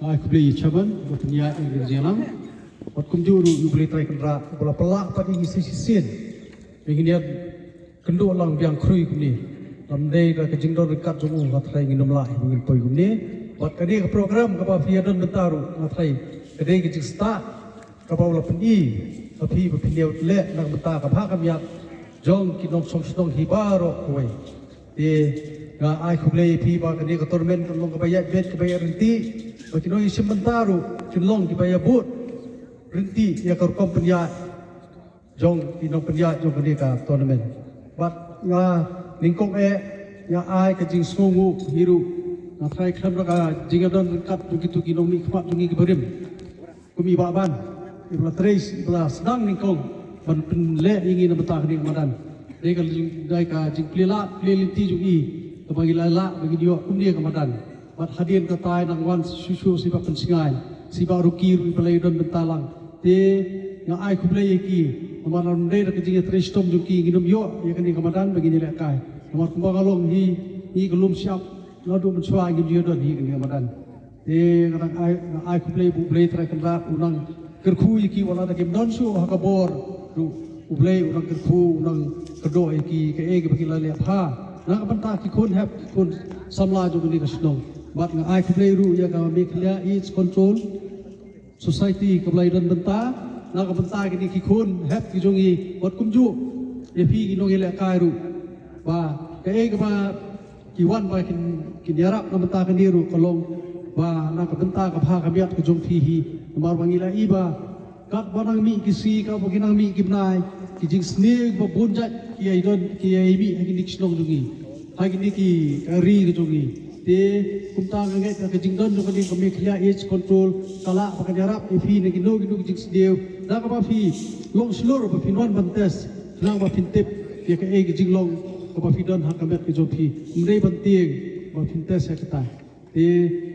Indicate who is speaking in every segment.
Speaker 1: aku beli caban, buat niat yang berjalan. Buat kumjuru, you boleh try kendra, bola pelak pada isi sisin. Begini dia kendo lang biang krui kumni. Lamdai dah kejengdor dekat jemu, ngatrai ingin nomlai ingin poi kumni. Buat kadai ke program kapal fiadan bentaru ngatrai kadai ke start kapal bola pendi, tapi berpindah lek nang bentar kapal kami jong kinong song hibaro kue. Nga ai kublay pi ba kadai ke torment long kebayat bet kebayat renti. Bakinong isim bentaru kinlong kebayat but renti ya kau kompenya jong kinong penjat jong kadai ke tournament. But nga ningkong nga ai kejing sungu hiru. Nah, try kram raka jika don kat begitu kinomi kemat jungi keberim, kumi baban, ibla trace ibla sedang ningkong, ban penle ingin betah ni kemadan. Dai ka jing pelila pelinti jungi, kebagi lala bagi dia kumi kemadan. Bat hadian katai nang wan susu siba pensingai, siba ruki ibla don bentalang. Te yang ai kublai ki, kemadan dai raka jing trace tom jungi nginom yo, ya kini kemadan bagi dia kai. Nomor kumbang along hi Lumshyiap. Nado mencuba ingin dia don hingga Ramadan. Kadang ai kublai bublai terakan rak unang kerku iki wala da game donsu hakabor du bublai unang kerku unang kerdo iki ke bagi lali ha. Nang banta ki kun hap kun samla jo ni kasnong. Bat nga ai kublai ru ya ka make clear each control society kublai don benta nang banta ki kun hap ki jongi bot kumju epi ki nong ile kai ru. Ba ke ba kiwan ba kinyarak na benta kaniru kalong ba na kabenta ka pha kabiat ka jong thihi mar bangila iba kat banang mi kisi ka baginang mi gibnai kijing sneg ba bonjat ki ai don ki ai mi hagi nikšnong jungi hagi niki ri ka jungi te kumta ngai ka kijing don jong ni kami khlia age control kala ba kanyarak ifi ni gino kijing sdeu da ka ba fi long slur ba pinwan bantes lang ba pintip ya ka kijing long kapal fidan hakamet ke jopi mrei banting ba pintes sekta te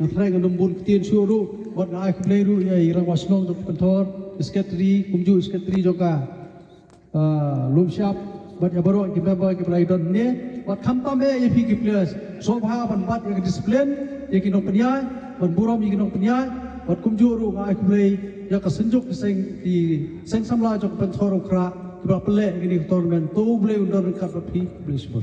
Speaker 1: nathrai ngam bun tin suru bot ai kublai ru ya Rangbah Shnong jok pentor sekretari kumju sekretari joka Lumshyiap bat ya baro ki member ki plaidon ne bat khamta me ye phi ki players sobha ban bat ya discipline ye ki no penya ban burom ye ki no penya bat kumju ru ai kublai ya ka Synjuk Seng Samla jok pentor ukra ba pele ini tournament tu boleh undang dekat tapi boleh sebut.